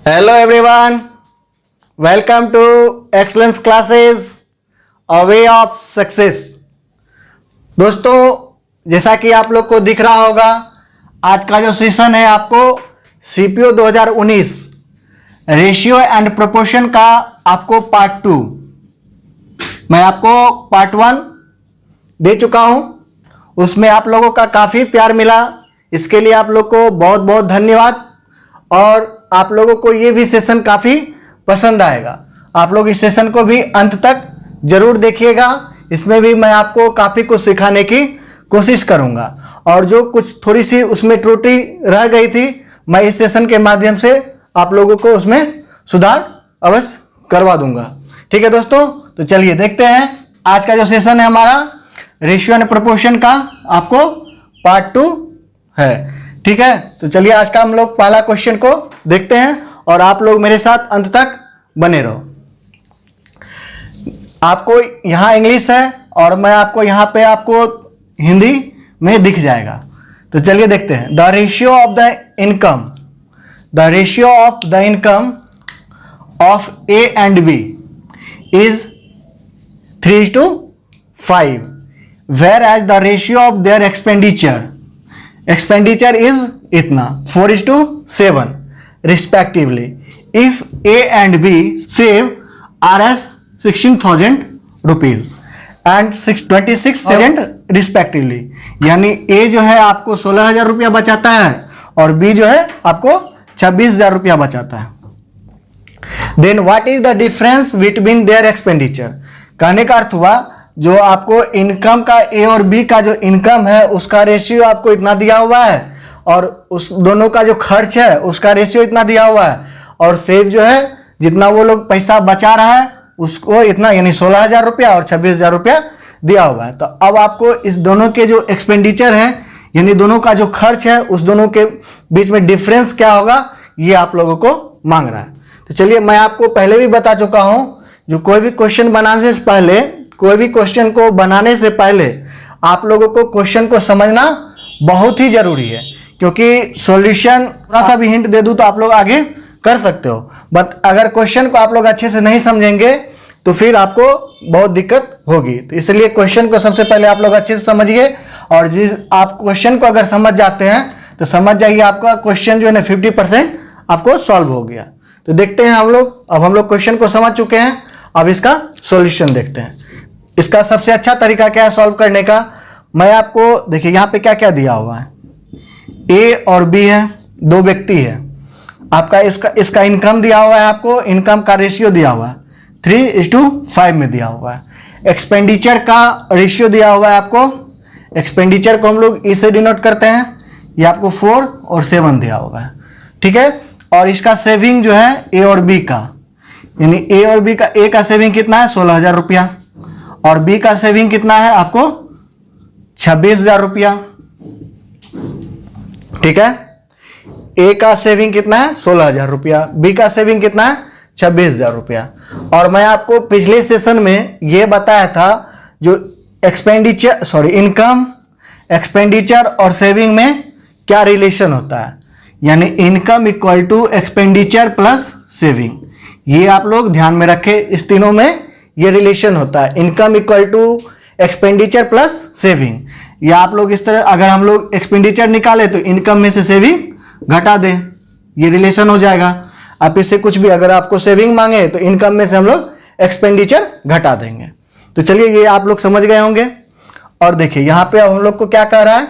Hello everyone, welcome to Excellence Classes, A Way of Success। दोस्तों, जैसा कि आप लोग को दिख रहा होगा, आज का जो सेशन है आपको CPO 2019 रेशियो एंड प्रोपोर्शन का आपको पार्ट 2, मैं आपको पार्ट 1 दे चुका हूं। उसमें आप लोगों का काफ़ी प्यार मिला, इसके लिए आप लोग को बहुत बहुत धन्यवाद। और आप लोगों को ये भी सेशन काफ़ी पसंद आएगा। आप लोग इस सेशन को भी अंत तक जरूर देखिएगा। इसमें भी मैं आपको काफ़ी कुछ सिखाने की कोशिश करूंगा, और जो कुछ थोड़ी सी उसमें त्रुटि रह गई थी, मैं इस सेशन के माध्यम से आप लोगों को उसमें सुधार अवश्य करवा दूंगा। ठीक है दोस्तों, तो चलिए देखते हैं आज का जो सेशन है हमारा रेशियो एंड प्रोपोर्शन का, आपको पार्ट 2 है। ठीक है, तो चलिए आज का हम लोग पहला क्वेश्चन को देखते हैं, और आप लोग मेरे साथ अंत तक बने रहो। आपको यहां इंग्लिश है और मैं आपको यहां पे आपको हिंदी में दिख जाएगा। तो चलिए देखते हैं। The ratio of the income of A and B is 3:5, whereas the ratio of their expenditure is इतना 4:7 respectively. If A and B save Rs 16,000 rupees and 26,000 respectively, यानी A जो है आपको 16,000 रुपया बचाता है और B जो है आपको 26,000 रुपया बचाता है। Then what is the difference between their expenditure? कहने का अर्थ हुआ, जो आपको इनकम का A और B का जो इनकम है उसका रेशियो आपको इतना दिया हुआ है, और उस दोनों का जो खर्च है उसका रेशियो इतना दिया हुआ है, और सेव जो है जितना वो लोग पैसा बचा रहा है उसको इतना, यानी 16,000 रुपया और 26,000 रुपया दिया हुआ है। तो अब आपको इस दोनों के जो एक्सपेंडिचर है, यानी दोनों का जो खर्च है, उस दोनों के बीच में डिफरेंस क्या होगा, ये आप लोगों को मांग रहा है। तो चलिए, मैं आपको पहले भी बता चुका हूं, जो कोई भी क्वेश्चन बनाने से पहले, कोई भी क्वेश्चन को बनाने से पहले आप लोगों को क्वेश्चन को समझना बहुत ही जरूरी है, क्योंकि सॉल्यूशन थोड़ा सा भी हिंट दे दूं तो आप लोग आगे कर सकते हो, बट अगर क्वेश्चन को आप लोग अच्छे से नहीं समझेंगे तो फिर आपको बहुत दिक्कत होगी। तो इसलिए क्वेश्चन को सबसे पहले आप लोग अच्छे से समझिए, और जिस आप क्वेश्चन को अगर समझ जाते हैं तो समझ जाइए आपका क्वेश्चन जो है ना 50% आपको सॉल्व हो गया। तो देखते हैं हम लोग, अब हम लोग क्वेश्चन को समझ चुके हैं, अब इसका सॉल्यूशन देखते हैं। इसका सबसे अच्छा तरीका क्या है सॉल्व करने का, मैं आपको देखिए यहाँ पे क्या क्या दिया हुआ है। ए और बी है, दो व्यक्ति है, आपका इसका इनकम दिया हुआ है, आपको इनकम का रेशियो दिया हुआ है 3:5 में दिया हुआ है। एक्सपेंडिचर का रेशियो दिया हुआ है आपको, एक्सपेंडिचर को हम लोग इससे डिनोट करते हैं, ये आपको 4 और 7 दिया हुआ है। ठीक है, और इसका सेविंग जो है ए और बी का, यानी ए और बी का, ए का सेविंग कितना है 16,000 रुपया, और बी का सेविंग कितना है आपको 26,000 रुपया। ठीक है, ए का सेविंग कितना है 16,000 रुपया, बी का सेविंग कितना है 26,000 रुपया। और मैं आपको पिछले सेशन में यह बताया था, जो इनकम, एक्सपेंडिचर और सेविंग में क्या रिलेशन होता है, यानी income equal to expenditure plus saving. ये आप लोग ध्यान में रखें, इस तीनों में ये रिलेशन होता है, income equal to expenditure plus saving. या आप लोग इस तरह, अगर हम लोग एक्सपेंडिचर निकाले तो इनकम में से सेविंग घटा दें, ये रिलेशन हो जाएगा। आप इससे कुछ भी, अगर आपको सेविंग मांगे तो इनकम में से हम लोग एक्सपेंडिचर घटा देंगे। तो चलिए, ये आप लोग समझ गए होंगे। और देखिए यहाँ पे अब हम लोग को क्या कह रहा है,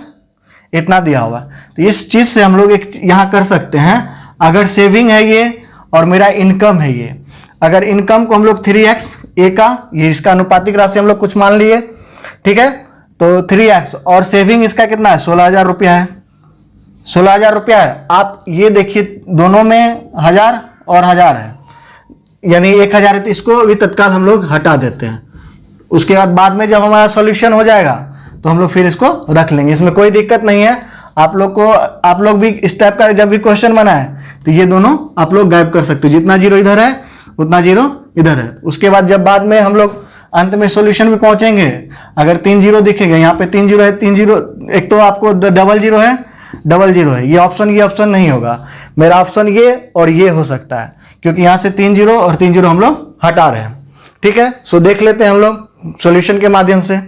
इतना दिया हुआ है। तो इस चीज से हम लोग एक यहाँ कर सकते हैं, अगर सेविंग है ये और मेरा इनकम है ये, अगर इनकम को हम लोग 3x ए का, ये इसका अनुपातिक राशि हम लोग कुछ मान लिए, ठीक है, तो 3x, और सेविंग इसका कितना है 16,000 रुपया है, 16,000 रुपया है। आप ये देखिए दोनों में 1,000 और 1,000 है, यानी 1,000 है, तो इसको भी तत्काल हम लोग हटा देते हैं। उसके बाद में जब हमारा सॉल्यूशन हो जाएगा तो हम लोग फिर इसको रख लेंगे, इसमें कोई दिक्कत नहीं है। आप लोग भी इस टाइप का जब भी क्वेश्चन बनाए तो ये दोनों आप लोग गायब कर सकते हो, जितना जीरो इधर है उतना जीरो इधर है। उसके बाद जब बाद में हम लोग अंत में सॉल्यूशन भी पहुंचेंगे, अगर 3 जीरो दिखेंगे, यहाँ पे 3 जीरो है, 3 जीरो, एक तो आपको डबल जीरो है, 00 है, ये ऑप्शन नहीं होगा, मेरा ऑप्शन ये और ये हो सकता है, क्योंकि यहाँ से 3 0 और 3 0 हम लोग हटा रहे हैं। ठीक है, सो देख लेते हैं हम लोग सॉल्यूशन के माध्यम से।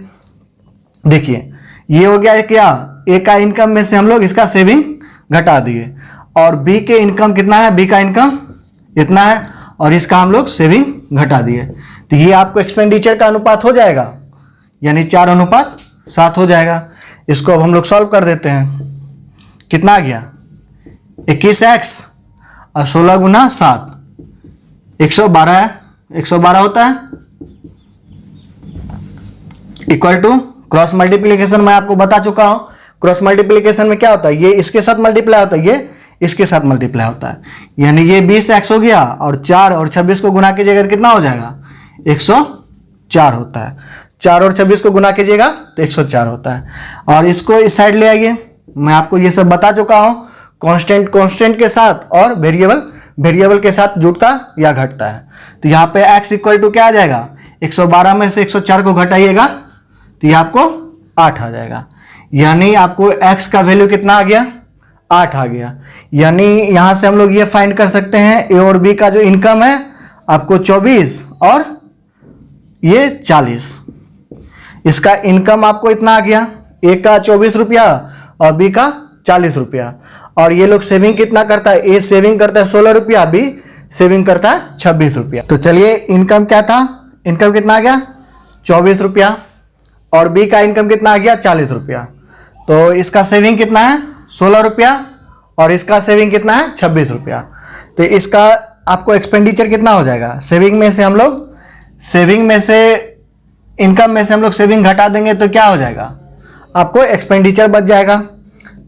देखिए ये हो गया है क्या, ए का इनकम में से हम लोग इसका सेविंग घटा दिए, और बी के इनकम कितना है, बी का इनकम इतना है, और इसका हम लोग सेविंग घटा दिए। तो ये आपको एक्सपेंडिचर का अनुपात हो जाएगा, यानी 4:7 हो जाएगा। इसको अब हम लोग सॉल्व कर देते हैं। कितना आ गया, 21x और 16 गुना 7 112 है, 112 होता है, इक्वल टू क्रॉस मल्टीप्लीकेशन मैं आपको बता चुका हूं। क्रॉस मल्टीप्लीकेशन में क्या होता है, ये इसके साथ मल्टीप्लाई होता है, ये इसके साथ मल्टीप्लाई होता है, यानी ये 20x हो गया, और 4 और 26 को गुना कीजिएगा तो कितना हो जाएगा, 104 होता है। 4 और 26 को गुना कीजिएगा तो 104 होता है। और इसको इस साइड ले आइए, मैं आपको ये सब बता चुका हूँ, कांस्टेंट के साथ और वेरिएबल के साथ जुड़ता या घटता है। तो यहाँ पे x इक्वल टू क्या आ जाएगा, 112 में से 104 को घटाइएगा तो ये आपको 8 आ जाएगा, यानी आपको x का वैल्यू कितना आ गया, 8 आ गया। यानी यहाँ से हम लोग ये फाइंड कर सकते हैं ए और बी का जो इनकम है आपको 24 और ये 40, इसका इनकम आपको इतना आ गया, ए का 24 रुपया और बी का 40 रुपया। और ये लोग सेविंग कितना करता है, ए सेविंग करता है 16 रुपया, बी सेविंग करता है 26 रुपया। तो चलिए इनकम क्या था, इनकम कितना आ गया 24 रुपया, और बी का इनकम कितना आ गया 40 रुपया। तो इसका सेविंग कितना है 16 रुपया और इसका सेविंग कितना है 26 रुपया। तो इसका आपको एक्सपेंडिचर कितना हो जाएगा, सेविंग में से इनकम में से हम लोग सेविंग घटा देंगे तो क्या हो जाएगा, आपको एक्सपेंडिचर बच जाएगा।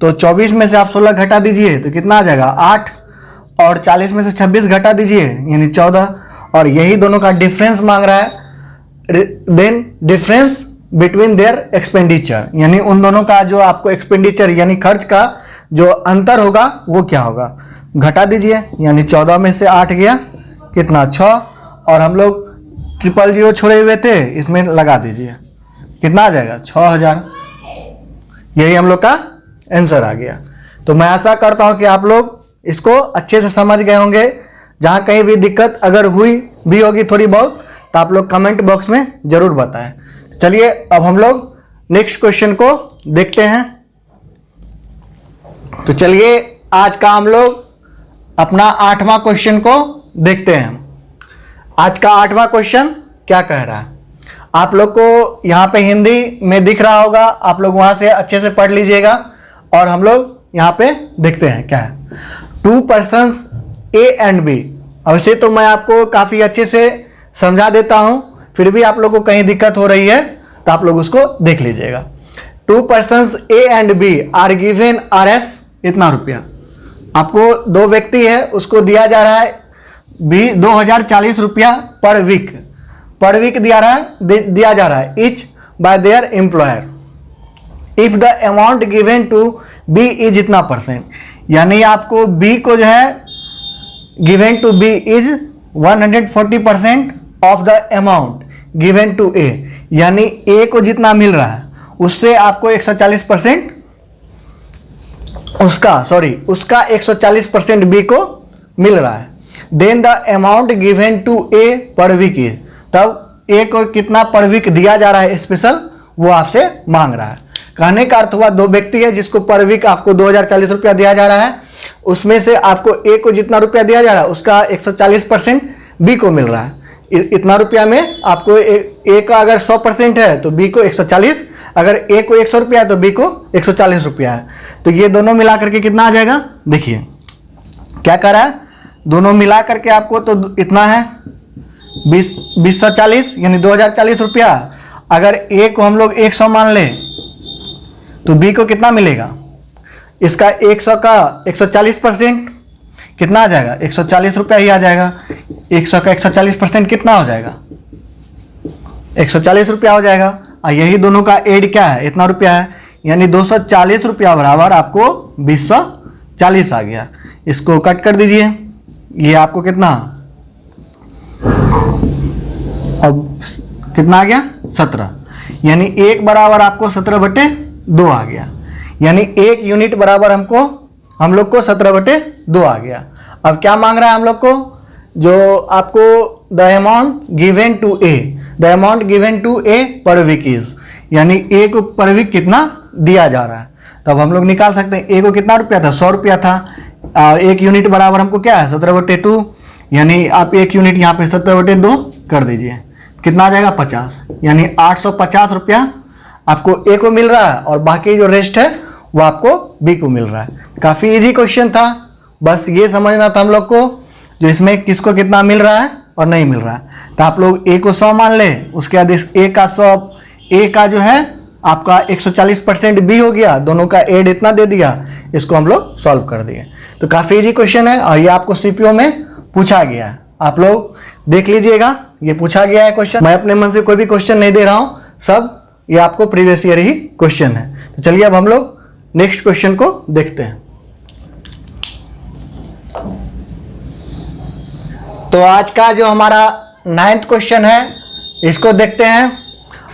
तो 24 में से आप 16 घटा दीजिए तो कितना आ जाएगा 8, और 40 में से 26 घटा दीजिए यानी 14, और यही दोनों का डिफरेंस मांग रहा है। Then difference between their expenditure, यानी उन दोनों का जो आपको एक्सपेंडिचर यानी खर्च का जो अंतर होगा वो क्या होगा, घटा दीजिए, यानी 14 में से 8 गया कितना 6, और हम लोग 000 छोड़े हुए थे इसमें लगा दीजिए, कितना आ जाएगा 6000। यही हम लोग का आंसर आ गया। तो मैं आशा करता हूं कि आप लोग इसको अच्छे से समझ गए होंगे। जहां कहीं भी दिक्कत अगर हुई भी होगी थोड़ी बहुत तो आप लोग कमेंट बॉक्स में जरूर बताएं। चलिए अब हम लोग नेक्स्ट क्वेश्चन को देखते हैं। तो चलिए आज का हम लोग अपना 8वां क्वेश्चन को देखते हैं। आज का 8वां क्वेश्चन क्या कह रहा है, आप लोग को यहाँ पे हिंदी में दिख रहा होगा, आप लोग वहां से अच्छे से पढ़ लीजिएगा। और हम लोग यहाँ पे देखते हैं क्या है। 2 persons A and B, अवश्य तो मैं आपको काफ़ी अच्छे से समझा देता हूँ, फिर भी आप लोग को कहीं दिक्कत हो रही है तो आप लोग उसको देख लीजिएगा। 2 persons A and B are given RS इतना रुपया, आपको 2 व्यक्ति है उसको दिया जा रहा है 2040 रुपया पर वीक दिया जा रहा है each by their employer. If the amount given to B is इतना %, यानी आपको बी को जो है given to B is 140% of the amount given to A, यानी ए को जितना मिल रहा है उससे आपको 140% उसका 140% बी को मिल रहा है। Then the amount given to A per week is, तब ए को कितना पर वीक दिया जा रहा है स्पेशल वो आपसे मांग रहा है। कहने का अर्थ हुआ 2 व्यक्ति है जिसको पर वीक आपको 2040 रुपया दिया जा रहा है, उसमें से आपको ए को जितना रुपया दिया जा रहा है उसका 140% बी को मिल रहा है। इतना रुपया में आपको ए का अगर 100% है तो बी को 140, अगर ए को 100 रुपया है तो बी को 140 रुपया है। तो ये दोनों मिला करके कितना आ जाएगा, देखिए क्या कर रहा है, दोनों मिला करके आपको तो इतना है 2040 यानी 2040 रुपया। अगर ए को हम लोग 100 मान ले तो बी को कितना मिलेगा, इसका 100 का 140% कितना आ जाएगा 140 रुपया ही आ जाएगा। 100 का 140% कितना हो जाएगा 140 रुपया हो जाएगा। और यही दोनों का एड क्या है, इतना रुपया है, यानी 240 रुपया बराबर आपको 2040 आ गया। इसको कट कर दीजिए, ये आपको कितना, अब कितना आ गया 17, यानी 1 बराबर आपको 17/2 आ गया। यानी 1 यूनिट बराबर हम लोग को 17/2 आ गया। अब क्या मांग रहा है हम लोग को, जो आपको the amount given to A, the amount given to A per week is, यानी ए को पर वीक कितना दिया जा रहा है। तब हम लोग निकाल सकते हैं ए को कितना रुपया था, 100 रुपया था। 1 यूनिट बराबर हमको क्या है 17/2, यानी आप 1 यूनिट यहाँ पे 17/2 कर दीजिए, कितना आ जाएगा 50, यानी 850 रुपया आपको ए को मिल रहा है और बाकी जो रेस्ट है वो आपको बी को मिल रहा है। काफ़ी इजी क्वेश्चन था, बस ये समझना था हम लोग को जो इसमें किसको कितना मिल रहा है और नहीं मिल रहा है। तो आप लोग ए को 100 मान ले, उसके बाद ए का 100, ए का जो है आपका 140% बी हो गया, दोनों का एड इतना दे दिया, इसको हम लोग सॉल्व कर दिए। तो काफ़ी इजी क्वेश्चन है और ये आपको सीपीओ में पूछा गया है, आप लोग देख लीजिएगा, ये पूछा गया है क्वेश्चन। मैं अपने मन से कोई भी क्वेश्चन नहीं दे रहा हूँ, सब ये आपको प्रीवियस ईयर ही क्वेश्चन है। तो चलिए अब हम लोग नेक्स्ट क्वेश्चन को देखते हैं। तो आज का जो हमारा 9th क्वेश्चन है इसको देखते हैं।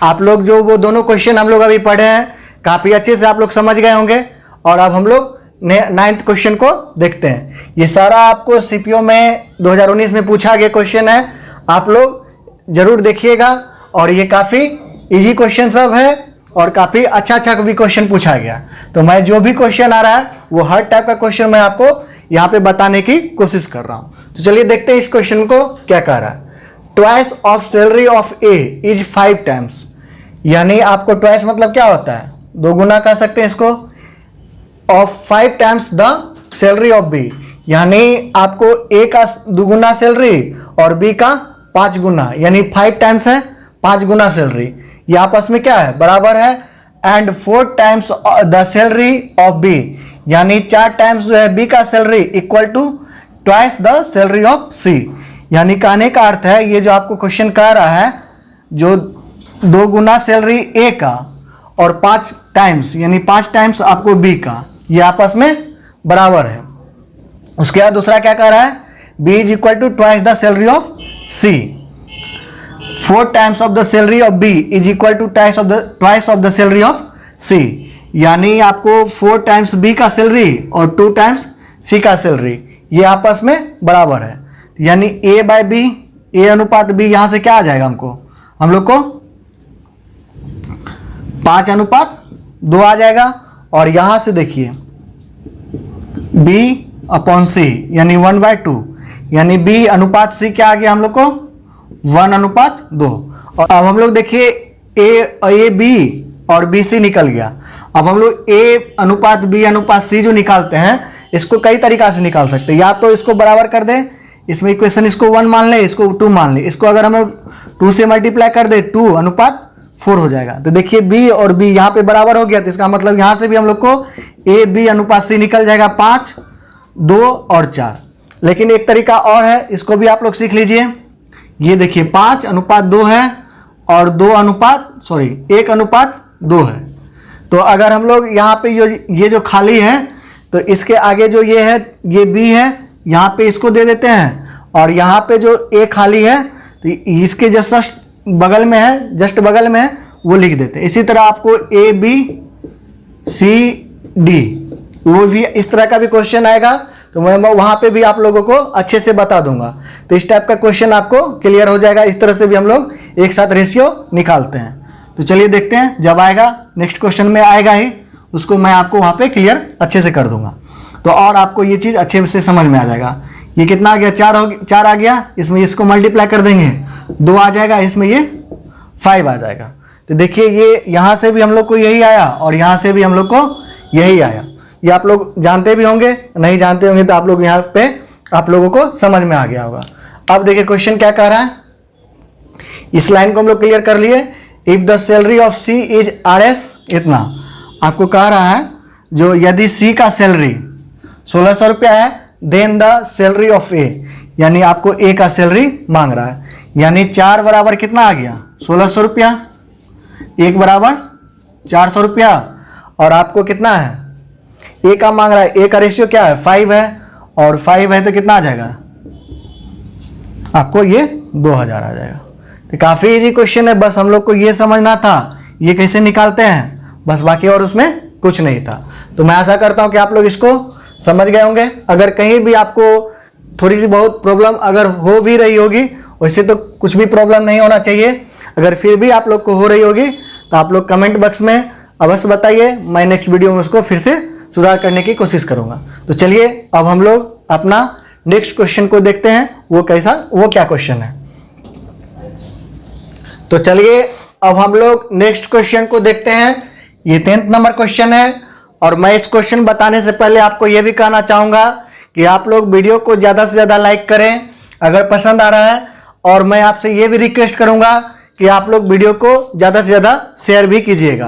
आप लोग जो वो दोनों क्वेश्चन हम लोग अभी पढ़े हैं काफ़ी अच्छे से आप लोग समझ गए होंगे, और अब हम लोग 9th क्वेश्चन को देखते हैं। ये सारा आपको सीपीओ में 2019 में पूछा गया क्वेश्चन है, आप लोग जरूर देखिएगा। और ये काफ़ी इजी क्वेश्चन सब है और काफ़ी अच्छा भी क्वेश्चन पूछा गया। तो मैं जो भी क्वेश्चन आ रहा है वो हर टाइप का क्वेश्चन मैं आपको यहाँ पे बताने की कोशिश कर रहा हूँ। तो चलिए देखते हैं इस क्वेश्चन को क्या कह रहा है। Twice of salary of A is 5 times, यानी आपको ट्वाइस मतलब क्या होता है, 2 गुना कह सकते हैं इसको, of 5 times the salary of B, यानी आपको ए का 2 गुना सैलरी और बी का 5 गुना, यानी 5 टाइम्स है 5 गुना सैलरी, ये आपस में क्या है बराबर है। And 4 times the salary of B, यानी 4 टाइम्स जो है बी का salary equal to twice the salary of C. यानी कहने का अर्थ है ये जो आपको क्वेश्चन कह रहा है, जो 2 गुना सैलरी ए का और 5 टाइम्स यानी 5 टाइम्स आपको बी का, ये आपस में बराबर है। उसके बाद दूसरा क्या कह रहा है, B is equal to twice the salary of C. 4 times of the salary of B is equal to twice of the salary of C, यानी आपको 4 टाइम्स बी का सैलरी और 2 टाइम्स सी का सैलरी, ये आपस में बराबर है। यानी ए बाय बी, ए अनुपात बी, यहाँ से क्या आ जाएगा हम लोग को 5:2 आ जाएगा। और यहाँ से देखिए बी अपॉन सी यानी 1/2, यानी बी अनुपात सी क्या आ गया हम लोग को 1:2। और अब हम लोग देखिए ए बी और बी सी निकल गया। अब हम लोग ए अनुपात बी अनुपात सी जो निकालते हैं इसको कई तरीका से निकाल सकते हैं, या तो इसको बराबर कर दें, इसमें इक्वेशन इसको 1 मान ले, इसको 2 मान ले, इसको अगर हम लोग 2 से मल्टीप्लाई कर दे 2:4 हो जाएगा। तो देखिए बी और बी यहाँ पे बराबर हो गया, तो इसका मतलब यहाँ से भी हम लोग को ए बी अनुपात सी निकल जाएगा 5, 2 और 4। लेकिन एक तरीका और है, इसको भी आप लोग सीख लीजिए। ये देखिए 5:2 है और 1:2 है। तो अगर हम लोग यहाँ पे ये जो खाली है तो इसके आगे जो ये है ये बी है, यहाँ पे इसको दे देते हैं, और यहाँ पे जो ए खाली है तो इसके जस्ट बगल में है, जस्ट बगल में है, वो लिख देते हैं। इसी तरह आपको ए बी सी डी वो भी इस तरह का भी क्वेश्चन आएगा, तो मैं वहाँ पे भी आप लोगों को अच्छे से बता दूंगा। तो इस टाइप का क्वेश्चन आपको क्लियर हो जाएगा। इस तरह से भी हम लोग एक साथ रेशियो निकालते हैं। तो चलिए देखते हैं, जब आएगा नेक्स्ट क्वेश्चन में आएगा ही, उसको मैं आपको वहाँ पे क्लियर अच्छे से कर दूंगा, तो और आपको ये चीज़ अच्छे से समझ में आ जाएगा। ये कितना आ गया 4 आ गया, इसमें इसको मल्टीप्लाई कर देंगे 2 आ जाएगा, इसमें ये 5 आ जाएगा। तो देखिए ये यहाँ से भी हम लोग को यही आया और यहाँ से भी हम लोग को यही आया। ये आप लोग जानते भी होंगे, नहीं जानते होंगे तो आप लोग यहाँ पे आप लोगों को समझ में आ गया होगा। अब देखिए क्वेश्चन क्या कह रहा है, इस लाइन को हम लोग क्लियर कर लिए। If the salary of C is RS, इतना आपको कह रहा है, जो यदि सी का सैलरी 1600 रुपया है, देन द सैलरी ऑफ ए, यानी आपको ए का सैलरी मांग रहा है, यानी 4 बराबर कितना आ गया 1600 रुपया, 1 बराबर 400 रुपया, और आपको कितना है ए का मांग रहा है, ए का रेशियो क्या है 5 है, और 5 है तो कितना आ जाएगा आपको ये 2000 आ जाएगा। तो काफ़ी इजी क्वेश्चन है, बस हम लोग को ये समझना था ये कैसे निकालते हैं, बस बाकी और उसमें कुछ नहीं था। तो मैं आशा करता हूँ कि आप लोग इसको समझ गए होंगे। अगर कहीं भी आपको थोड़ी सी बहुत प्रॉब्लम अगर हो भी रही होगी, वैसे तो कुछ भी प्रॉब्लम नहीं होना चाहिए, अगर फिर भी आप लोग को हो रही होगी तो आप लोग कमेंट बॉक्स में अवश्य बताइए, मैं नेक्स्ट वीडियो में उसको फिर से सुधार करने की कोशिश करूँगा। तो चलिए अब हम लोग अपना नेक्स्ट क्वेश्चन को देखते हैं, वो क्या क्वेश्चन है। तो चलिए अब हम लोग नेक्स्ट क्वेश्चन को देखते हैं। ये 10th नंबर क्वेश्चन है और मैं इस क्वेश्चन बताने से पहले आपको यह भी कहना चाहूँगा कि आप लोग वीडियो को ज़्यादा से ज़्यादा लाइक करें अगर पसंद आ रहा है, और मैं आपसे ये भी रिक्वेस्ट करूँगा कि आप लोग वीडियो को ज़्यादा से ज़्यादा शेयर भी कीजिएगा,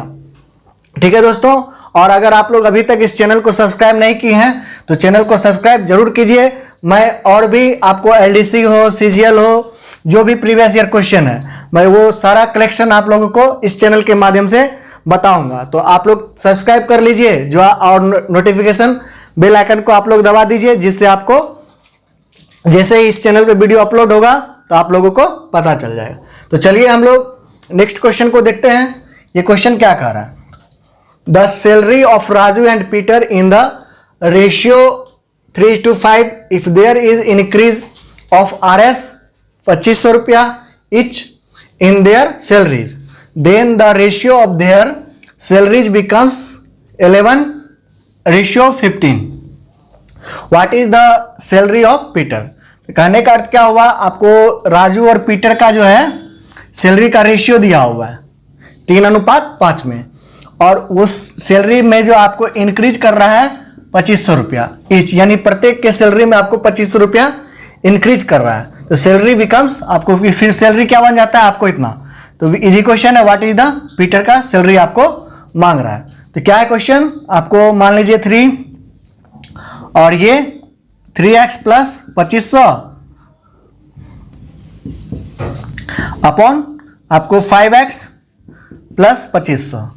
ठीक है दोस्तों। और अगर आप लोग अभी तक इस चैनल को सब्सक्राइब नहीं किए हैं तो चैनल को सब्सक्राइब जरूर कीजिए। मैं और भी आपको LDC हो, CGL हो, जो भी प्रीवियस ईयर क्वेश्चन है, मैं वो सारा कलेक्शन आप लोगों को इस चैनल के माध्यम से बताऊंगा। तो आप लोग सब्सक्राइब कर लीजिए जो, और नोटिफिकेशन बेल आइकन को आप लोग दबा दीजिए, जिससे आपको जैसे ही इस चैनल पे वीडियो अपलोड होगा तो आप लोगों को पता चल जाएगा। तो चलिए हम लोग नेक्स्ट क्वेश्चन को देखते हैं। ये क्वेश्चन क्या कह रहा है, the salary of Raju and Peter in the ratio 3:5 if there is increase of RS 2500 रुपया each in their salaries, then the ratio of their salaries becomes 11:15. What is the salary of Peter? कहने का अर्थ क्या हुआ, आपको राजू और Peter का जो है सैलरी का रेशियो दिया हुआ है 3:5 में, और उस सैलरी में जो आपको इंक्रीज कर रहा है 2500 रुपया ईच, यानी प्रत्येक के सैलरी में आपको 2500 रुपया इंक्रीज कर रहा है। तो सैलरी बिकम्स, आपको फिर सैलरी क्या बन जाता है आपको इतना। तो इजी क्वेश्चन है, व्हाट इज द पीटर का सैलरी आपको मांग रहा है। तो क्या है क्वेश्चन, आपको मान लीजिए 3 और ये 3x प्लस 2500 अपॉन आपको 5x प्लस 2500,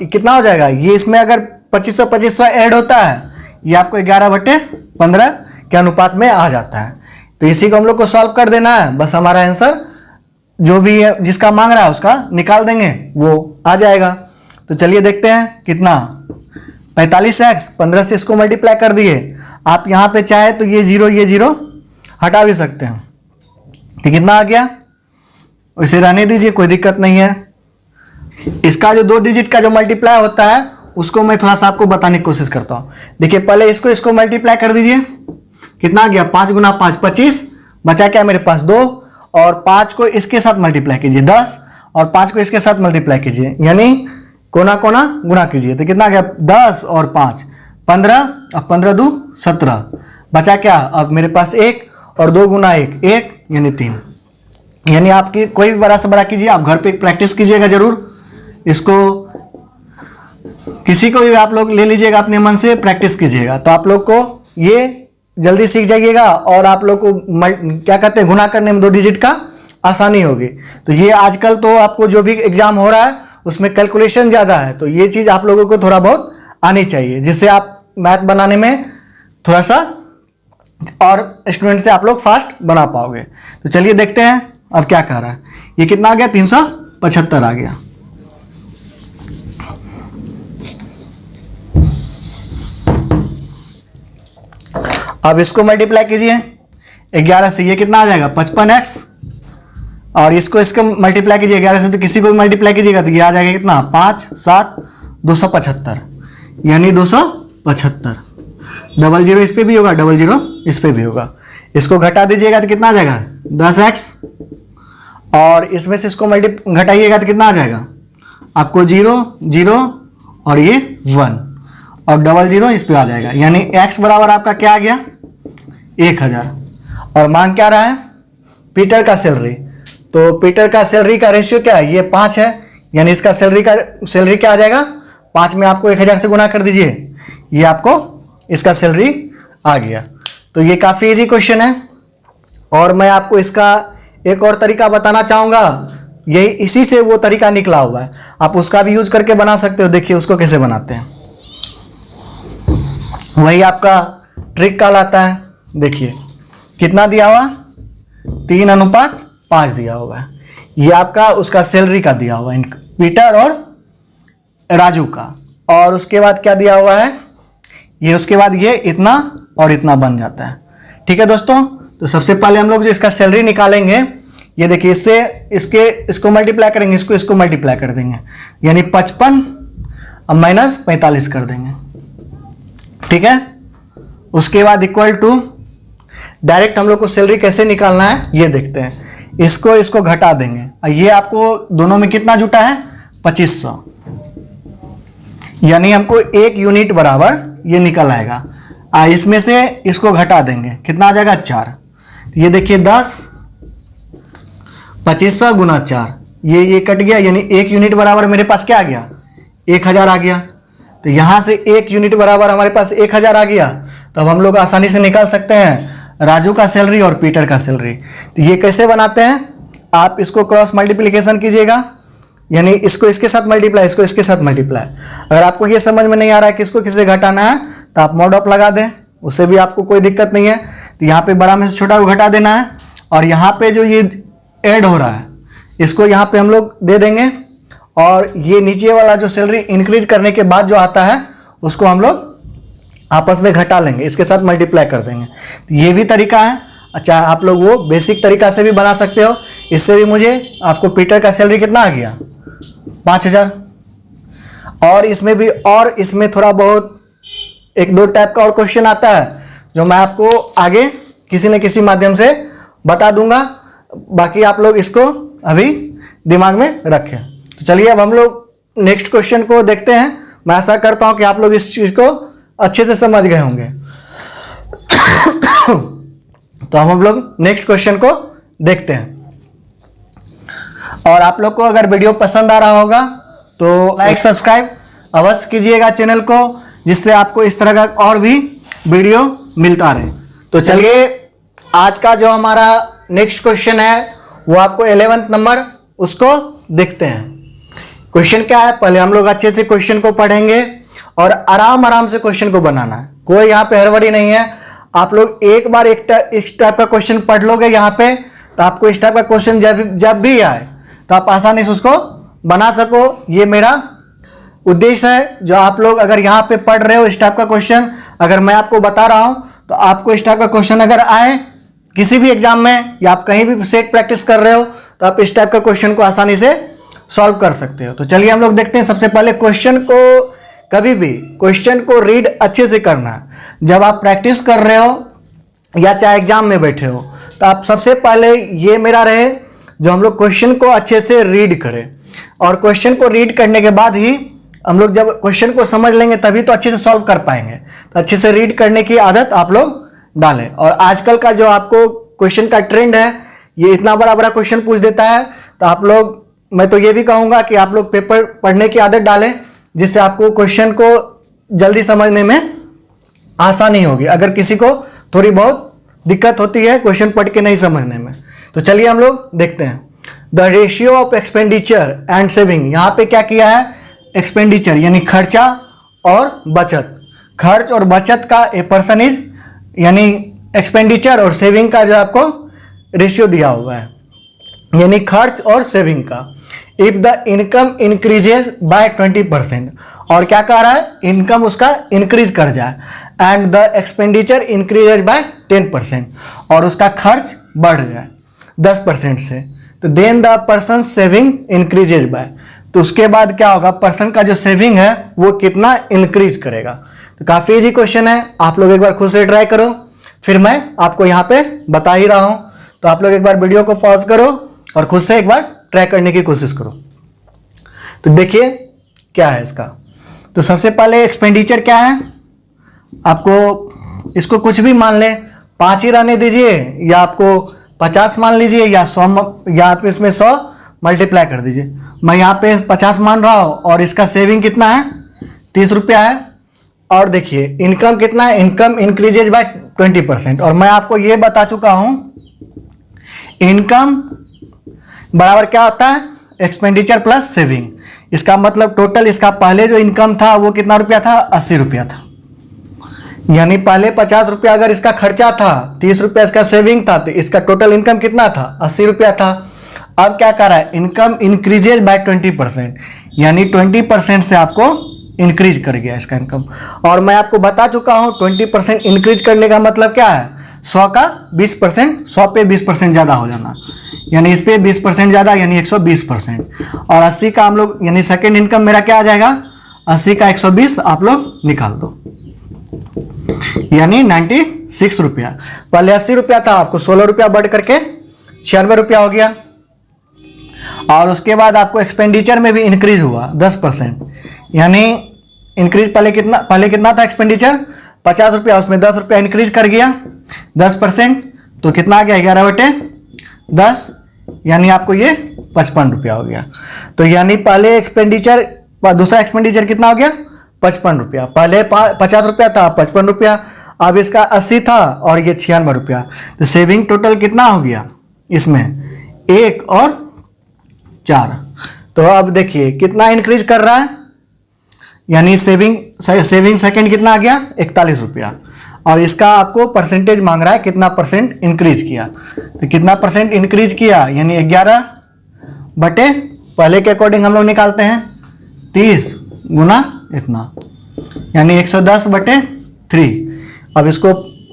कितना हो जाएगा ये, इसमें अगर 2500 ऐड होता है ये आपको 11/15 के अनुपात में आ जाता है। तो इसी को हम लोग को सॉल्व कर देना है, बस हमारा आंसर जो भी है जिसका मांग रहा है उसका निकाल देंगे, वो आ जाएगा। तो चलिए देखते हैं कितना, 45x 15 से इसको मल्टीप्लाई कर दिए। आप यहाँ पे चाहे तो ये जीरो हटा भी सकते हैं। तो कितना आ गया, उसे रहने दीजिए, कोई दिक्कत नहीं है। इसका जो 2 डिजिट का जो मल्टीप्लाई होता है उसको मैं थोड़ा सा आपको बताने की कोशिश करता हूँ। देखिए पहले इसको मल्टीप्लाई कर दीजिए, कितना आ गया 5 × 5 25, बचा क्या मेरे पास 2, और 5 को इसके साथ मल्टीप्लाई कीजिए 10, और 5 को इसके साथ मल्टीप्लाई कीजिए, यानी कोना कोना गुणा कीजिए। तो कितना गया 10 और 5 15, अब 15 2 17, बचा क्या अब मेरे पास 1, और 2 × 1 यानी 3, यानी आपकी कोई भी बड़ा से बड़ा कीजिए, आप घर पे प्रैक्टिस कीजिएगा जरूर। इसको किसी को भी आप लोग ले लीजिएगा, अपने मन से प्रैक्टिस कीजिएगा, तो आप लोग को ये जल्दी सीख जाइएगा, और आप लोग को क्या कहते हैं गुणा करने में 2 डिजिट का आसानी होगी। तो ये आजकल तो आपको जो भी एग्जाम हो रहा है उसमें कैलकुलेशन ज़्यादा है, तो ये चीज़ आप लोगों को थोड़ा बहुत आनी चाहिए, जिससे आप मैथ बनाने में थोड़ा सा और स्टूडेंट से आप लोग फास्ट बना पाओगे। तो चलिए देखते हैं अब क्या कह रहा है। ये कितना आ गया 375 आ गया। अब इसको मल्टीप्लाई कीजिए 11 से, ये कितना आ जाएगा 55x, और इसको मल्टीप्लाई कीजिए 11 से, तो किसी को भी मल्टीप्लाई कीजिएगा तो ये आ जाएगा कितना 5 7 275, यानी 275। 00 इस पे भी होगा, 00 इस पे भी होगा। इसको घटा दीजिएगा तो कितना आ जाएगा 10x, और इसमें से इसको घटाइएगा तो कितना आ जाएगा आपको 0 0 और ये 1, और 00 इस पे आ जाएगा, यानी x बराबर आपका क्या आ गया 1000। और मांग क्या रहा है पीटर का सैलरी, तो पीटर का सैलरी का रेशियो क्या है, ये 5 है, यानी इसका सैलरी क्या आ जाएगा 5 में आपको 1000 से गुना कर दीजिए, ये आपको इसका सैलरी आ गया। तो ये काफ़ी इजी क्वेश्चन है, और मैं आपको इसका एक और तरीका बताना चाहूँगा, यही इसी से वो तरीका निकला हुआ है, आप उसका भी यूज करके बना सकते हो। देखिए उसको कैसे बनाते हैं, वही आपका ट्रिक कहलाता है। देखिए कितना दिया हुआ 3:5 दिया हुआ है, ये आपका उसका सैलरी का दिया हुआ है पीटर और राजू का, और उसके बाद क्या दिया हुआ है, ये उसके बाद ये इतना और इतना बन जाता है। ठीक है दोस्तों, तो सबसे पहले हम लोग जो इसका सैलरी निकालेंगे, ये देखिए इससे इसको मल्टीप्लाई करेंगे, इसको मल्टीप्लाई कर देंगे, यानी 55 अब माइनस 45 कर देंगे। ठीक है, उसके बाद इक्वल टू, डायरेक्ट हम लोग को सैलरी कैसे निकालना है ये देखते हैं। इसको घटा देंगे, और ये आपको दोनों में कितना जुटा है 2500, यानी हमको 1 यूनिट बराबर ये निकल आएगा। इसमें से इसको घटा देंगे, कितना आ जाएगा 4। तो ये देखिए 10 2500 गुना 4, ये कट गया, यानी 1 यूनिट बराबर मेरे पास क्या आ गया 1000 आ गया। तो यहाँ से 1 यूनिट बराबर हमारे पास 1000 आ गया। तब हम लोग आसानी से निकाल सकते हैं राजू का सैलरी और पीटर का सैलरी। तो ये कैसे बनाते हैं, आप इसको क्रॉस मल्टीप्लिकेशन कीजिएगा, यानी इसको इसके साथ मल्टीप्लाई, इसको इसके साथ मल्टीप्लाई। अगर आपको ये समझ में नहीं आ रहा है कि इसको किससे घटाना है, तो आप मॉड ऑफ लगा दें, उससे भी आपको कोई दिक्कत नहीं है। तो यहाँ पे बड़ा में से छोटा को घटा देना है, और यहाँ पे जो ये ऐड हो रहा है इसको यहाँ पे हम लोग दे देंगे, और ये नीचे वाला जो सैलरी इंक्रीज करने के बाद जो आता है उसको हम लोग आपस में घटा लेंगे, इसके साथ मल्टीप्लाई कर देंगे। तो ये भी तरीका है। अच्छा, आप लोग वो बेसिक तरीका से भी बना सकते हो। इससे भी मुझे आपको पीटर का सैलरी कितना आ गया 5000, और इसमें भी, और इसमें थोड़ा बहुत 1-2 टाइप का और क्वेश्चन आता है जो मैं आपको आगे किसी न किसी माध्यम से बता दूंगा। बाकी आप लोग इसको अभी दिमाग में रखें। तो चलिए अब हम लोग नेक्स्ट क्वेश्चन को देखते हैं। मैं आशा करता हूं कि आप लोग इस चीज को अच्छे से समझ गए होंगे। तो हम लोग नेक्स्ट क्वेश्चन को देखते हैं। और आप लोग को अगर वीडियो पसंद आ रहा होगा तो लाइक सब्सक्राइब अवश्य कीजिएगा चैनल को, जिससे आपको इस तरह का और भी वीडियो मिलता रहे। तो चलिए आज का जो हमारा नेक्स्ट क्वेश्चन है वो आपको 11th नंबर, उसको देखते हैं। क्वेश्चन क्या है, पहले हम लोग अच्छे से क्वेश्चन को पढ़ेंगे और आराम से क्वेश्चन को बनाना है। कोई यहाँ पे हड़बड़ी नहीं है। आप लोग एक बार इस टाइप का क्वेश्चन पढ़ लोगे यहाँ पे, तो आपको इस टाइप का क्वेश्चन जब भी आए तो आप आसानी से उसको बना सको। ये मेरा उद्देश्य है। जो आप लोग अगर यहाँ पे पढ़ रहे हो इस टाइप का क्वेश्चन, अगर मैं आपको बता रहा हूँ, तो आपको इस टाइप का क्वेश्चन अगर आए किसी भी एग्जाम में, या आप कहीं भी सेट प्रैक्टिस कर रहे हो, तो आप इस टाइप का क्वेश्चन को आसानी से सॉल्व कर सकते हो। तो चलिए हम लोग देखते हैं। सबसे पहले क्वेश्चन को, कभी भी क्वेश्चन को रीड अच्छे से करना है। जब आप प्रैक्टिस कर रहे हो या चाहे एग्जाम में बैठे हो, तो आप सबसे पहले ये मेरा रहे जो हम लोग क्वेश्चन को अच्छे से रीड करें, और क्वेश्चन को रीड करने के बाद ही हम लोग जब क्वेश्चन को समझ लेंगे तभी तो अच्छे से सॉल्व कर पाएंगे। तो अच्छे से रीड करने की आदत आप लोग डालें। और आजकल का जो आपको क्वेश्चन का ट्रेंड है, ये इतना बड़ा क्वेश्चन पूछ देता है, तो आप लोग, मैं तो ये भी कहूँगा कि आप लोग पेपर पढ़ने की आदत डालें, जिससे आपको क्वेश्चन को जल्दी समझने में आसानी होगी। अगर किसी को थोड़ी बहुत दिक्कत होती है क्वेश्चन पढ़ के नहीं समझने में। तो चलिए हम लोग देखते हैं। The ratio of expenditure and saving, यहाँ पे क्या किया है, एक्सपेंडिचर यानी खर्चा और बचत, खर्च और बचत का ए परसेंटेज, यानी एक्सपेंडिचर और सेविंग का जो आपको रेशियो दिया हुआ है, यानी खर्च और सेविंग का। If the income increases by 20%, और क्या कह रहा है, इनकम उसका इंक्रीज कर जाए, and the expenditure increases by 10%, और उसका खर्च बढ़ जाए 10% से, तो then the person saving increases by, तो उसके बाद क्या होगा, पर्सन का जो सेविंग है वो कितना इंक्रीज करेगा। तो काफ़ी इजी क्वेश्चन है, आप लोग एक बार खुद से ट्राई करो, फिर मैं आपको यहाँ पे बता ही रहा हूँ। तो आप लोग एक बार वीडियो को पॉज करो और खुद से एक बार ट्राई करने की कोशिश करो। तो देखिए क्या है इसका। तो सबसे पहले एक्सपेंडिचर क्या है, आपको इसको कुछ भी मान ले, 5 ही रहने दीजिए, या आपको 50 मान लीजिए, या 100, या आप इसमें 100 मल्टीप्लाई कर दीजिए। मैं यहाँ पे 50 मान रहा हूँ, और इसका सेविंग कितना है 30 रुपया है। और देखिए इनकम कितना है, इनकम इंक्रीजेज बाय 20%, और मैं आपको ये बता चुका हूँ इनकम बराबर क्या होता है, एक्सपेंडिचर प्लस सेविंग। इसका मतलब टोटल इसका पहले जो इनकम था वो कितना रुपया था, 80 रुपया था। यानी पहले 50 रुपया अगर इसका खर्चा था, 30 रुपया इसका सेविंग था, तो इसका टोटल इनकम कितना था, 80 रुपया था। अब क्या कर रहा है, इनकम इंक्रीजेज बाय 20%, यानी 20% से आपको इंक्रीज कर गया इसका इनकम। और मैं आपको बता चुका हूँ 20% इंक्रीज करने का मतलब क्या है, 100 का 20%, 100 पे 20% ज़्यादा हो जाना, यानी इस पे 20% ज़्यादा यानी 120%। और 80 का हम लोग यानी सेकेंड इनकम मेरा क्या आ जाएगा, 80 का 120 आप लोग निकाल दो, यानी 96 रुपया। पहले 80 रुपया था, आपको 16 रुपया बढ़ करके 96 रुपया हो गया। और उसके बाद आपको एक्सपेंडिचर में भी इंक्रीज हुआ 10%, यानी इंक्रीज पहले कितना था एक्सपेंडिचर 50 रुपया, उसमें 10 रुपया इंक्रीज कर गया 10%, तो कितना आ गया 11/10, यानी आपको ये 55 रुपया हो गया। तो यानी पहले एक्सपेंडिचर, दूसरा एक्सपेंडिचर कितना हो गया 55 रुपया, पहले 50 रुपया था 55 रुपया, अब इसका 80 था और ये 96 रुपया। तो सेविंग टोटल कितना हो गया इसमें 1 और 4। तो अब देखिए कितना इंक्रीज कर रहा है, यानी सेविंग सेकंड कितना आ गया 41 रुपया, और इसका आपको परसेंटेज मांग रहा है कितना परसेंट इंक्रीज किया। तो कितना परसेंट इंक्रीज किया, यानी 11 बटे पहले के अकॉर्डिंग हम लोग निकालते हैं 30 गुना इतना, यानी 110 बटे 3। अब इसको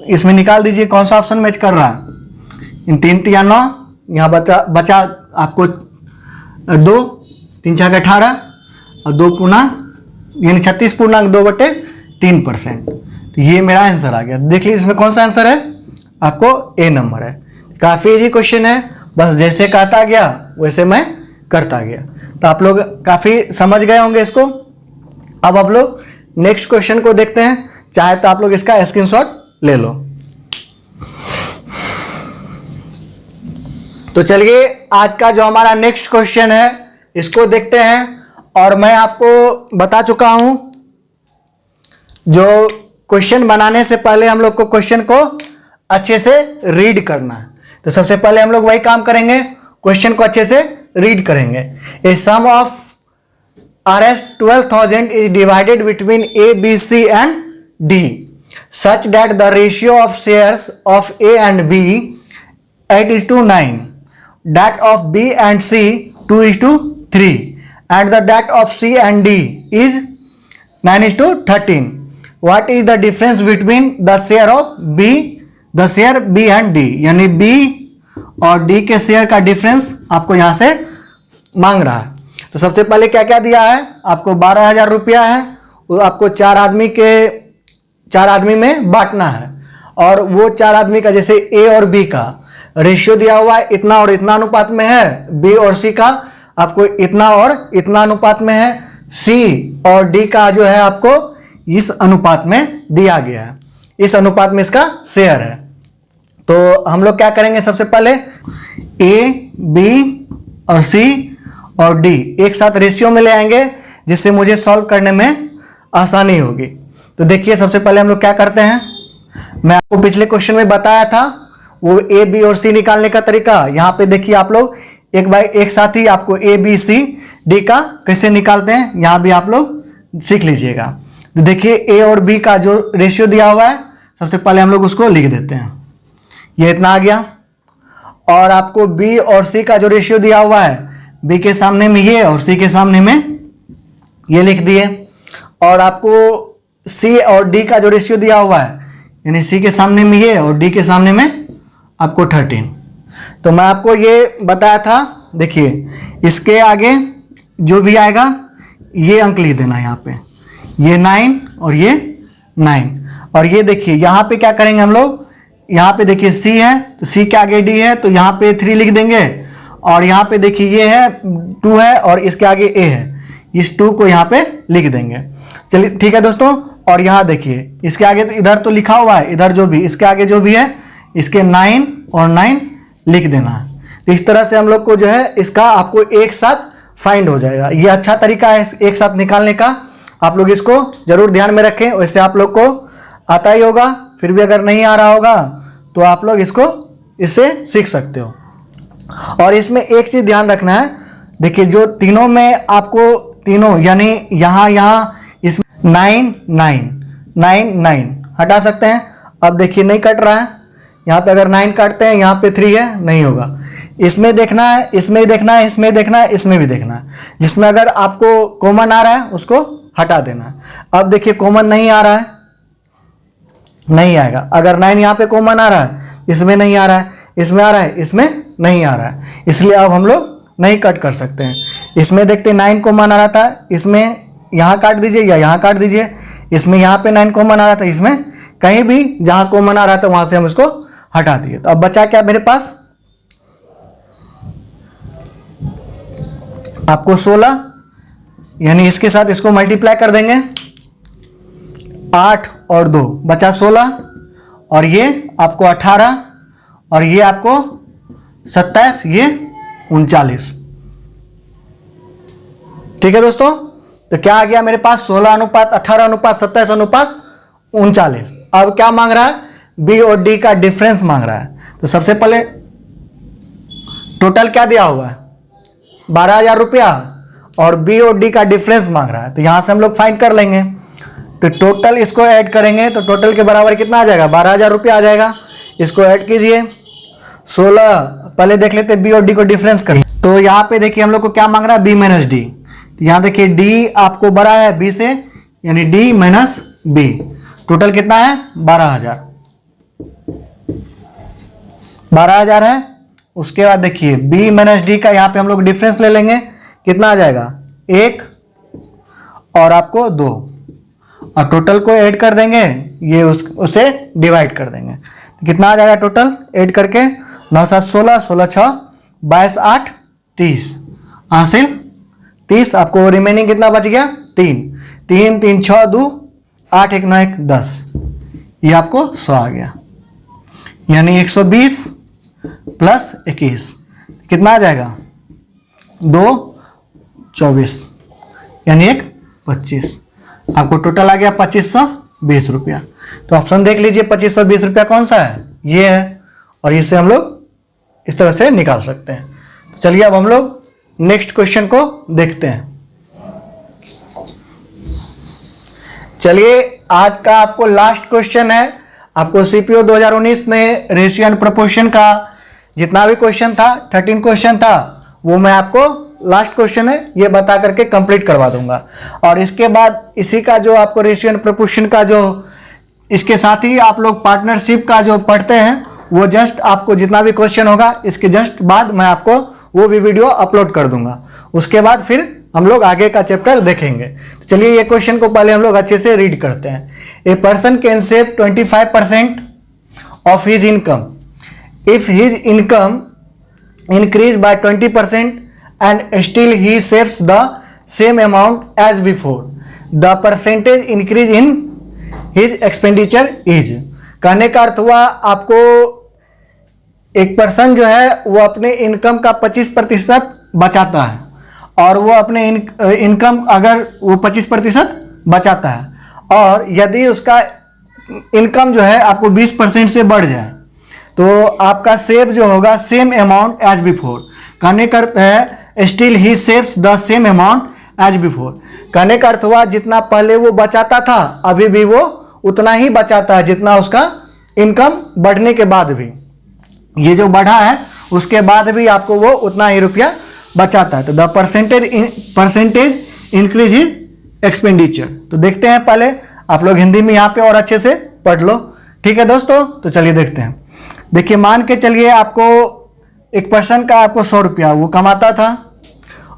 इसमें निकाल दीजिए कौन सा ऑप्शन मैच कर रहा है, इन 3 या 9, यहाँ बचा आपको 2, 3 6 18 और 2 पूर्णा यानी 36.2/3%। तो ये मेरा आंसर आ गया। देख लीजिए इसमें कौन सा आंसर है, आपको ए नंबर है। काफ़ी इजी क्वेश्चन है, बस जैसे कहता गया वैसे मैं करता गया। तो आप लोग काफ़ी समझ गए होंगे इसको। अब आप लोग नेक्स्ट क्वेश्चन को देखते हैं, चाहे तो आप लोग इसका स्क्रीनशॉट ले लो। तो चलिए आज का जो हमारा नेक्स्ट क्वेश्चन है इसको देखते हैं। और मैं आपको बता चुका हूं जो क्वेश्चन बनाने से पहले हम लोग को क्वेश्चन को अच्छे से रीड करना है। तो सबसे पहले हम लोग वही काम करेंगे, क्वेश्चन को अच्छे से रीड करेंगे। ए सम of Rs 12,000 is divided between A, B, C and D such that the ratio of shares of A and B 8:9, that of B and C 2:3, and the that of C and D is 9:13. What is the difference between the share of B, the share B and D? यानी B और D के share का difference आपको यहां से मांग रहा है। तो सबसे पहले क्या क्या दिया है, आपको 12,000 रुपया है, वो आपको 4 आदमी में बांटना है। और वो 4 आदमी का जैसे ए और बी का रेशियो दिया हुआ है, इतना और इतना अनुपात में है। बी और सी का आपको इतना और इतना अनुपात में है। सी और डी का जो है आपको इस अनुपात में दिया गया है, इस अनुपात में इसका शेयर है। तो हम लोग क्या करेंगे, सबसे पहले ए, बी और सी और डी एक साथ रेशियो में ले आएंगे, जिससे मुझे सॉल्व करने में आसानी होगी। तो देखिए सबसे पहले हम लोग क्या करते हैं, मैं आपको पिछले क्वेश्चन में बताया था वो ए, बी और सी निकालने का तरीका। यहाँ पे देखिए आप लोग एक साथ ही आपको ए, बी, सी, डी का कैसे निकालते हैं, यहाँ भी आप लोग सीख लीजिएगा। तो देखिए ए और बी का जो रेशियो दिया हुआ है, सबसे पहले हम लोग उसको लिख देते हैं, ये इतना आ गया। और आपको बी और सी का जो रेशियो दिया हुआ है, बी के सामने में ये और सी के सामने में ये लिख दिए। और आपको सी और डी का जो रेशियो दिया हुआ है, यानी सी के सामने में ये और डी के सामने में आपको 13। तो मैं आपको ये बताया था, देखिए इसके आगे जो भी आएगा ये अंक लिख देना, यहाँ पे ये 9 और ये 9। और ये देखिए यहाँ पे क्या करेंगे हम लोग, यहाँ पे देखिए सी है तो सी के आगे डी है, तो यहाँ पे 3 लिख देंगे। और यहाँ पे देखिए ये है 2 है और इसके आगे ए है, इस 2 को यहाँ पे लिख देंगे। चलिए ठीक है दोस्तों। और यहाँ देखिए इसके आगे तो इधर तो लिखा हुआ है, इधर जो भी इसके आगे जो भी है इसके 9 और 9 लिख देना है। तो इस तरह से हम लोग को जो है इसका आपको एक साथ फाइंड हो जाएगा। ये अच्छा तरीका है एक साथ निकालने का, आप लोग इसको जरूर ध्यान में रखें। वैसे आप लोग को आता ही होगा, फिर भी अगर नहीं आ रहा होगा तो आप लोग इससे सीख सकते हो। और इसमें एक चीज़ ध्यान रखना है, देखिए जो तीनों में आपको तीनों यानी यहाँ इसमें 9 9 9 9 हटा सकते हैं। अब देखिए नहीं कट रहा है, यहाँ पे अगर 9 काटते हैं यहाँ पे 3 है, नहीं होगा। इसमें देखना है, इसमें देखना है, इसमें देखना है, इसमें भी देखना है। जिसमें अगर आपको कॉमन आ रहा है उसको हटा देना है। अब देखिए कॉमन नहीं आ रहा है, नहीं आएगा। अगर 9 यहाँ पे कॉमन आ रहा है, इसमें नहीं आ रहा है, इसमें आ रहा है, इसमें नहीं आ रहा है, इसलिए अब हम लोग नहीं कट कर सकते हैं। इसमें देखते 9 कॉमन आ रहा था, इसमें यहाँ काट दीजिए या यहाँ काट दीजिए। इसमें यहाँ पे 9 कॉमन आ रहा था, इसमें कहीं भी जहाँ कॉमन आ रहा था वहाँ से हम इसको हटा दिए। तो अब बचा क्या मेरे पास, आपको 16, यानी इसके साथ इसको मल्टीप्लाई कर देंगे, 8 और 2 बचा 16, और ये आपको 18, और ये आपको 27, ये 39। ठीक है दोस्तों, तो क्या आ गया मेरे पास 16 अनुपात 18 अनुपात 27 अनुपात 39। अब क्या मांग रहा है, बी और डी का डिफरेंस मांग रहा है। तो सबसे पहले टोटल क्या दिया हुआ है, 12,000 रुपया, और बी और डी का डिफरेंस मांग रहा है। तो यहां से हम लोग फाइंड कर लेंगे। तो टोटल इसको ऐड करेंगे तो टोटल के बराबर कितना आ जाएगा, 12,000 रुपया आ जाएगा। इसको ऐड कीजिए, 16, पहले देख लेते हैं बी और डी को डिफरेंस करें। तो यहाँ पे देखिए हम लोग को क्या मांग रहा है, बी माइनस डी। तो यहाँ देखिए डी आपको बड़ा है बी से, यानी डी माइनस बी। टोटल कितना है, 12,000, 12,000 है। उसके बाद देखिए बी माइनस डी का यहाँ पे हम लोग डिफरेंस ले लेंगे, कितना आ जाएगा, 1 और आपको 2, और टोटल को ऐड कर देंगे, ये उसे डिवाइड कर देंगे। तो कितना आ जाएगा टोटल ऐड करके, 9 7 16, 16 6 22 8 30, हासिल 30। आपको रिमेनिंग कितना बच गया, 3 3 3 6 2 8 1 9 1 10, ये आपको 100 आ गया। यानी 120 प्लस 21 कितना आ जाएगा, 2 24, यानी 1 25। आपको टोटल आ गया 2520 रुपया। तो ऑप्शन देख लीजिए 2520 रुपया कौन सा है, ये है, और इसे हम लोग इस तरह से निकाल सकते हैं। तो चलिए अब हम लोग नेक्स्ट क्वेश्चन को देखते हैं। चलिए आज का आपको लास्ट क्वेश्चन है। आपको सीपीओ 2019 में रेशियो एंड प्रोपोर्शन का जितना भी क्वेश्चन था, 13 क्वेश्चन था, वो मैं आपको लास्ट क्वेश्चन है ये बता करके कंप्लीट करवा दूंगा। और इसके बाद इसी का जो आपको रेशियो एंड प्रोपोर्शन का जो इसके साथ ही आप लोग पार्टनरशिप का जो पढ़ते हैं, वो जस्ट आपको जितना भी क्वेश्चन होगा इसके जस्ट बाद मैं आपको वो भी वीडियो अपलोड कर दूंगा। उसके बाद फिर हम लोग आगे का चैप्टर देखेंगे। तो चलिए ये क्वेश्चन को पहले हम लोग अच्छे से रीड करते हैं। A person can save 25% of his income if his income increase by 20% and still he saves the same amount as before. The percentage increase in his expenditure is. कहने का अर्थ हुआ आपको एक पर्सन जो है वो अपने इनकम का 25% बचाता है, और वो अपने इनकम अगर वो 25% बचाता है, और यदि उसका इनकम जो है आपको 20% से बढ़ जाए तो आपका सेव जो होगा सेम अमाउंट एज बिफोर। कहने का अर्थ है still he saves the same amount as before. कहने का अर्थ हुआ जितना पहले वो बचाता था अभी भी वो उतना ही बचाता है जितना उसका इनकम बढ़ने के बाद भी। ये जो बढ़ा है उसके बाद भी आपको वो उतना ही रुपया बचाता है। तो the percentage increase in expenditure. तो देखते हैं, पहले आप लोग हिंदी में यहाँ पे और अच्छे से पढ़ लो। ठीक है दोस्तों, तो चलिए देखते हैं। देखिए मान के चलिए आपको एक पर्सन का आपको 100 रुपया वो कमाता था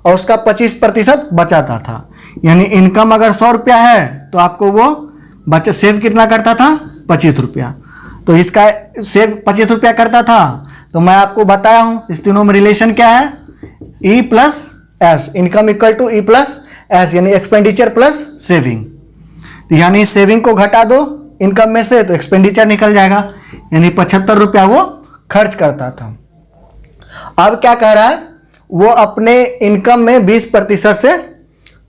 और उसका 25% बचाता था। यानी इनकम अगर 100 रुपया है तो आपको वो सेव कितना करता था, 25 रुपया। तो इसका सेव 25 रुपया करता था। तो मैं आपको बताया हूँ इस तीनों में रिलेशन क्या है, E plus S, income equal to E plus S, यानी एक्सपेंडिचर प्लस सेविंग। तो यानी सेविंग को घटा दो इनकम में से तो एक्सपेंडिचर निकल जाएगा, यानी 75 रुपया वो खर्च करता था। अब क्या कह रहा है, वो अपने इनकम में 20% से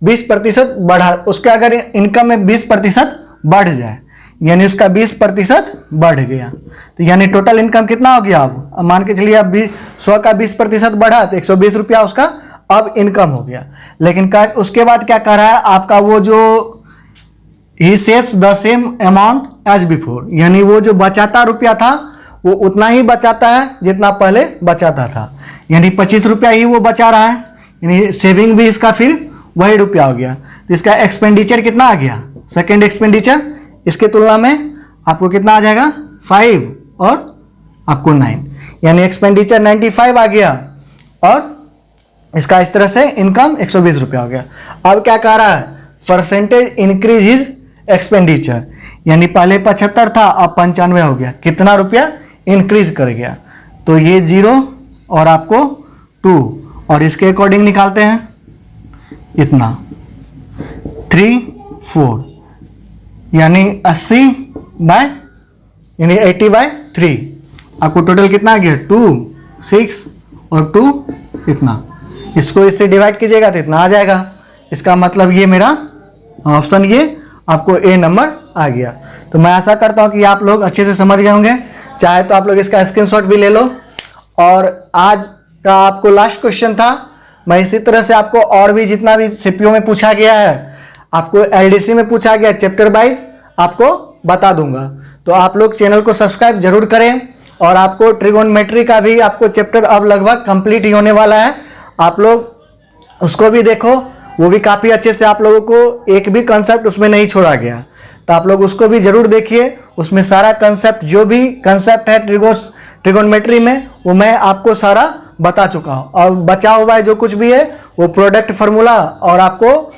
20% बढ़ा, उसका अगर इनकम में 20% बढ़ जाए, यानी उसका 20% बढ़ गया, तो यानी टोटल इनकम कितना हो गया। अब मान के चलिए अब 100 का 20% बढ़ा तो 120 रुपया उसका अब इनकम हो गया। लेकिन उसके बाद क्या कह रहा है, आपका वो जो he saves the same amount as before, यानी वो जो बचाता रुपया था वो उतना ही बचाता है जितना पहले बचाता था, यानी 25 रुपया ही वो बचा रहा है, यानी सेविंग भी इसका फिर वही रुपया हो गया। तो इसका एक्सपेंडिचर कितना आ गया, सेकेंड एक्सपेंडिचर इसके तुलना में आपको कितना आ जाएगा 5 और आपको 9, यानी एक्सपेंडिचर 95 आ गया और इसका इस तरह से इनकम 120 रुपया हो गया। अब क्या कह रहा है, परसेंटेज इंक्रीज इज एक्सपेंडिचर, यानी पहले 75 था अब 95 हो गया, कितना रुपया इंक्रीज कर गया। तो ये 0 और आपको 2 और इसके अकॉर्डिंग निकालते हैं इतना 3 4, यानी 80/3 आपको टोटल कितना आ गया 2 6 और 2 इतना, इसको इससे डिवाइड कीजिएगा तो इतना आ जाएगा। इसका मतलब ये मेरा ऑप्शन ये आपको ए नंबर आ गया। तो मैं आशा करता हूँ कि आप लोग अच्छे से समझ गए होंगे, चाहे तो आप लोग इसका स्क्रीनशॉट भी ले लो। और आज का आपको लास्ट क्वेश्चन था, मैं इसी तरह से आपको और भी जितना भी सीपीओ में पूछा गया है, आपको एलडीसी में पूछा गया चैप्टर वाइज आपको बता दूंगा। तो आप लोग चैनल को सब्सक्राइब जरूर करें और आपको ट्रिगोनोमेट्री का भी आपको चैप्टर अब लगभग कंप्लीट ही होने वाला है, आप लोग उसको भी देखो, वो भी काफ़ी अच्छे से आप लोगों को एक भी कंसेप्ट उसमें नहीं छोड़ा गया, तो आप लोग उसको भी ज़रूर देखिए। उसमें सारा कंसेप्ट जो भी कंसेप्ट है ट्रिगोनोमेट्री में वो मैं आपको सारा बता चुका हूँ, और बचा हुआ है जो कुछ भी है वो प्रोडक्ट फार्मूला और आपको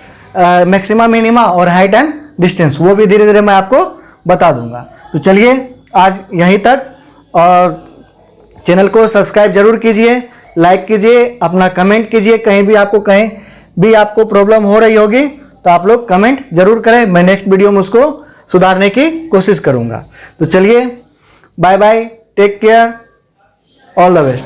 मैक्सिमा मिनिमा और हाइट एंड डिस्टेंस वो भी धीरे धीरे मैं आपको बता दूंगा। तो चलिए आज यहीं तक, और चैनल को सब्सक्राइब जरूर कीजिए, लाइक कीजिए, अपना कमेंट कीजिए, कहीं भी आपको प्रॉब्लम हो रही होगी तो आप लोग कमेंट जरूर करें, मैं नेक्स्ट वीडियो में उसको सुधारने की कोशिश करूंगा। तो चलिए bye bye, take care, all the best.